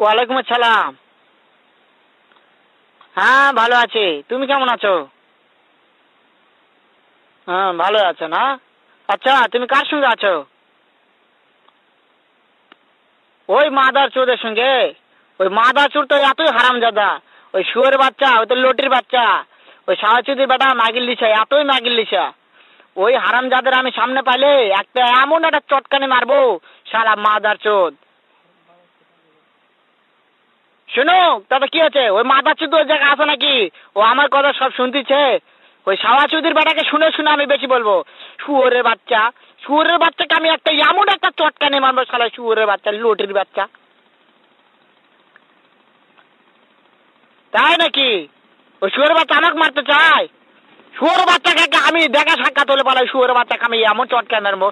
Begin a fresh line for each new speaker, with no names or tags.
ওয়ালাইকুম আসসালাম। হ্যাঁ ভালো আছি, তুমি কেমন আছো? হ্যাঁ ভালো আছো না? আচ্ছা তুমি কার সঙ্গে আছো? ওই মাদার চোদের সঙ্গে। ওই মাদার চোর তো এতই হারামজাদা। ওই শুয়োরের বাচ্চা, ওই তো লটির বাচ্চা। ওই সাহাচুদির বেটা মাগির লিসা, এতই মাগির লিসা। ওই হারামজাদের আমি সামনে পাইলে একটা এমন একটা চটকানি মারবো, শালা মাদার চোদ। শুনো, তবে কি আছে? ওই মাদার চোদ ওই জায়গায় আছে নাকি? ও আমার কথা সব শুনতিছে। ওই সাওয়াচুদির বেটাকে শুনে শুনে আমি বেশি বলবো। শুয়োরের বাচ্চা, শুয়োরের বাচ্চাকে আমি একটা এমন একটা চটকানি মারবো, শালা শুয়োরের বাচ্চা, লটির বাচ্চা। তাই নাকি? ওই শুয়োরের বাচ্চা আমাকে মারতে চায়? শুয়োরের বাচ্চাকে আমি দেখা সাক্ষাৎ হলে বলে শুয়োরের বাচ্চাকে আমি এমন চটকানি মারবো,